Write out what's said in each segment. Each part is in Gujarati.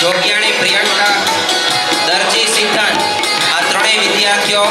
જોગિયાણી પ્રિયંકા, દરજી સિદ્ધાંત, આ ત્રણેય વિદ્યાર્થીઓ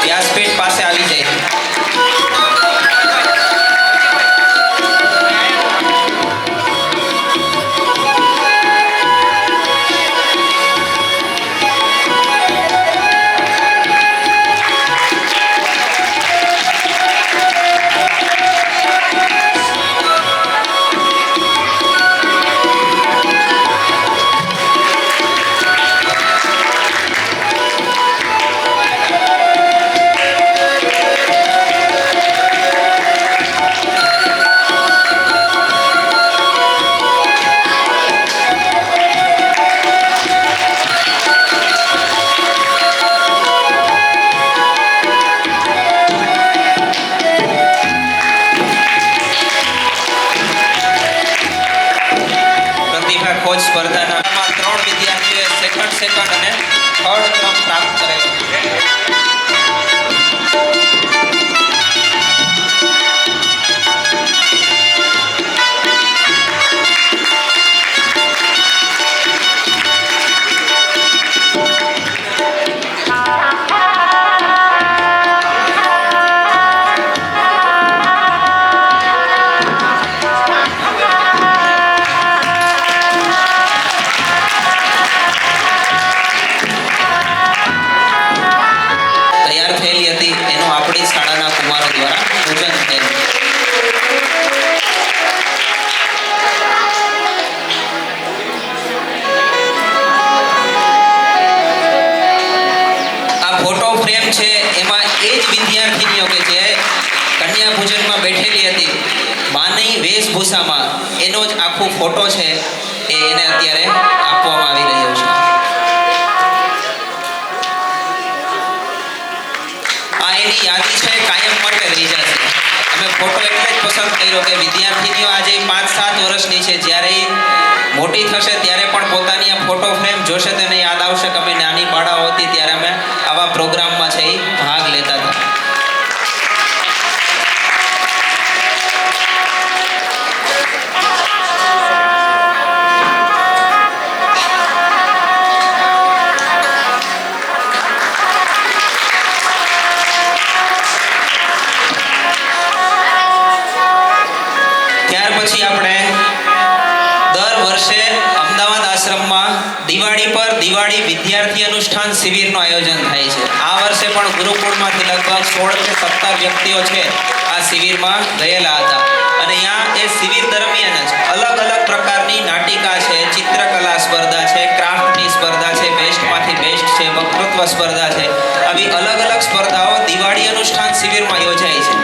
વ્યાસપીઠ પાસે આવી જાય. ખોજ સ્પર્ધાના ત્રણ વિદ્યાર્થીઓએ સેકન્ડ અને થર્ડ ક્રમ પ્રાપ્ત કરેલો. ફોટો ફ્રેમ છે એમાં એ જ વિદ્યાર્થીનીઓ કે જે કન્યા પૂજનમાં બેઠેલી હતી માની વેશભૂષામાં, એનો જ આખો ફોટો છે એ એને અત્યારે આપવામાં આવી રહ્યો છે. આ એની યાદી છે, કાયમ માટે રહી જશે. અમે ફોટો એટલે જ પસંદ કર્યો કે વિદ્યાર્થીનીઓ આજે 5-7 વર્ષની છે, જ્યારે મોટી થશે ત્યારે પણ પોતાની આ ફોટો ફ્રેમ જોશે તેને યાદ આવશે કે અમે નાની બાળાઓ હતી ત્યારે અમે આવા પ્રોગ્રામમાં છે ભાગ લેતા હતા. ત્યાર પછી આપણે દર વર્ષે અમદાવાદ આશ્રમમાં દિવાળી પર દિવાળી વિદ્યાર્થી અનુષ્ઠાન શિબિરનું આયોજન થાય છે. આ વર્ષે પણ ગુરુકુળમાંથી લગભગ 16 કે 17 વ્યક્તિઓ છે આ શિબિરમાં ગયેલા હતા અને અહીંયા એ શિબિર દરમિયાન જ અલગ અલગ પ્રકારની નાટિકા છે, ચિત્રકલા સ્પર્ધા છે, ક્રાફ્ટની સ્પર્ધા છે, બેસ્ટમાંથી બેસ્ટ છે, વક્તૃત્વ સ્પર્ધા છે, આવી અલગ અલગ સ્પર્ધાઓ દિવાળી અનુષ્ઠાન શિબિરમાં યોજાય છે.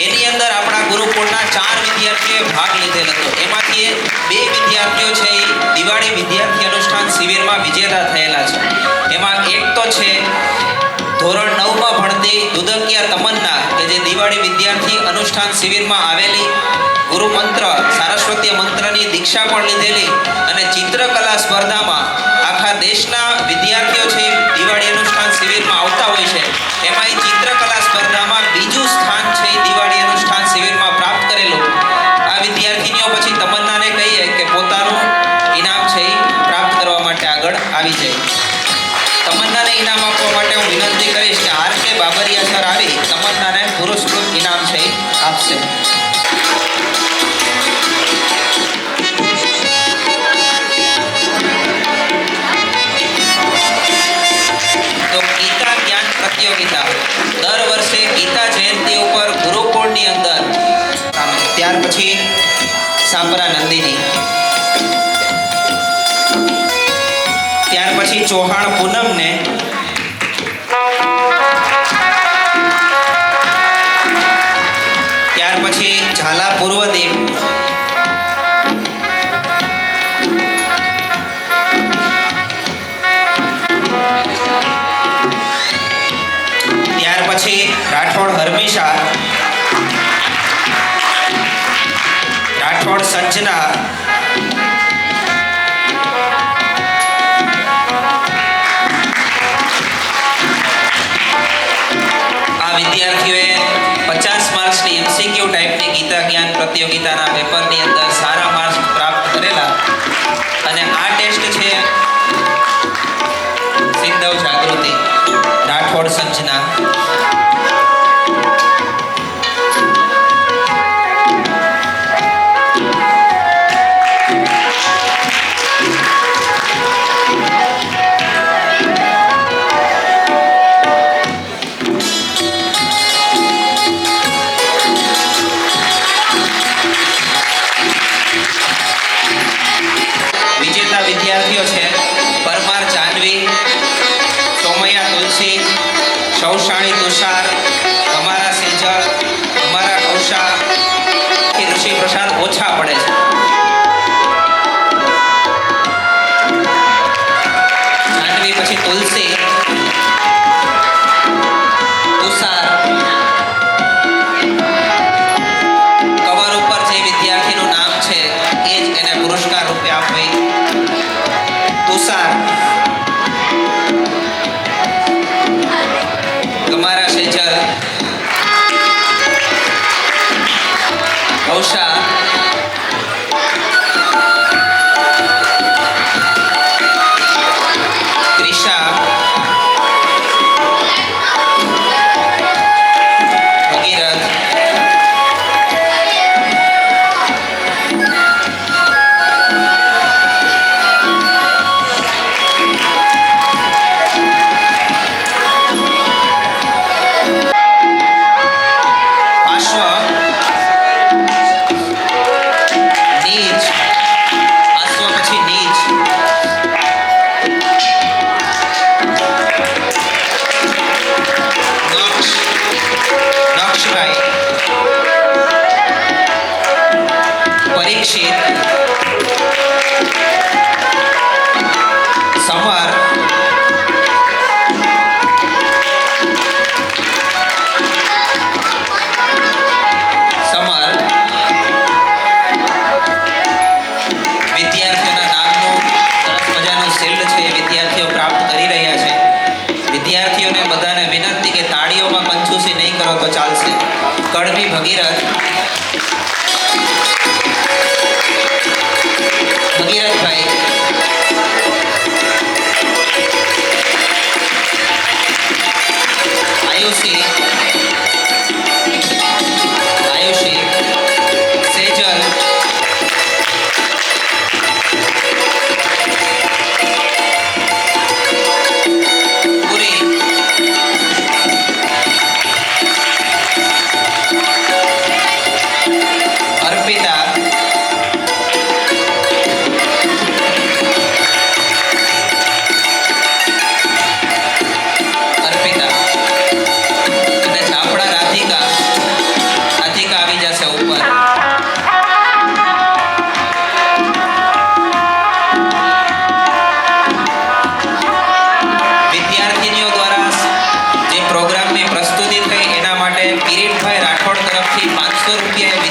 એની અંદર આપણા ગુરુકુળના 4 વિદ્યાર્થીઓએ ભાગ લીધેલ હતો. એમાંથી 2 વિદ્યાર્થીઓ છે એ દિવાળી વિદ્યાર્થી અનુષ્ઠાન શિબિરમાં વિજેતા થયેલા છે. એમાં એક તો છે ધોરણ 9માં ભણતી દુદકિયા તમન્ના કે જે દિવાળી વિદ્યાર્થી અનુષ્ઠાન શિબિરમાં આવેલી, ગુરુ મંત્ર સારસ્વતી મંત્રની દીક્ષા પણ લીધેલી અને ચિત્રકલા સ્પર્ધામાં આખા દેશના વિદ્યાર્થીઓ છે દિવાળી અનુષ્ઠાન શિબિરમાં આવતા હોય છે. એમાં એ ચિત્રકલા સ્પર્ધામાં બીજું સ્થાન છે દિવાળી અનુષ્ઠાન શિબિરમાં પ્રાપ્ત કરેલું. આ વિદ્યાર્થીનીઓ પછી તમન્નાને કહીએ કે પોતાનું ઇનામ છે એ પ્રાપ્ત કરવા માટે આગળ આવી જાય. તમન્નાને ઇનામ આપવા માટે હું વિનંતી કરીશ કે આર કે બાબરિયા સર આવી તમન્નાને પુરસ્કૃત ઇનામ છે એ આપશે. તો ગીતા જ્ઞાન પ્રતિયોગિતા દર વર્ષે ગીતા જયંતિ ઉપર ગુરુકુળની અંદર, ત્યાર પછી સાંભરા નંદિની, ત્યાર પછી ચૌહાણ પૂનમને, ત્યાર પછી ઝાલા પૂર્વદીપ, ત્યાર પછી રાઠોડ હર્મિશા, રાઠોડ સંજના, આ વિદ્યાર્થીઓએ 50 માર્ક્સની MCQ ટાઈપની ગીતા જ્ઞાન પ્રતિયોગિતાના પેપરની અંદર સારા માર્ક્સ પ્રાપ્ત કરેલા અને 8 ટેસ્ટ છે સિંધવ જાગૃતિ રાઠોડ સંજના. વિજેતા વિદ્યાર્થીઓ છે પરમાર જાનવી, સોમૈયા તુલસી, શૌશાણી તુષાર, અમારા સેજલ, અમારા કૌશા. ઋષિ પ્રસાદ ઓછા પડે છે. જાનવી પછી તુલસી, તુષાર. કવર ઉપર જે વિદ્યાર્થીનું નામ છે એ જ એને પુરસ્કાર રૂપે આપવી. તુષાર, તમારા સેજલ, કૌશા, ક્રિશા, ભગીરથ, પાશ્વ, નીચ, પાશ્વ પછી નીચ, નક્ષ, નક્ષભાઈ, પરીક્ષિત, સમર, સમર. વિદ્યાર્થીઓના નામનું સરસ મજાનું શિલ્ડ છે એ વિદ્યાર્થીઓ પ્રાપ્ત કરી રહ્યા છે. વિદ્યાર્થીઓને બધાને વિનંતી કે તાળીઓમાં કંજૂસી નહીં કરો તો ચાલશે. કડવી ભગીરથ, ભગીરથભાઈ, આયુષી, આયુષી, સેજલ, પુરી, અર્પિતા, અર્પિતા અને છાપડા રાધિકા. રાધિકા આવી જશે ઉપર. વિદ્યાર્થીનીઓ દ્વારા જે પ્રોગ્રામની પ્રસ્તુતિ થઈ એના માટે કિરીટભાઈ રાઠોડ તરફથી 500 રૂપિયા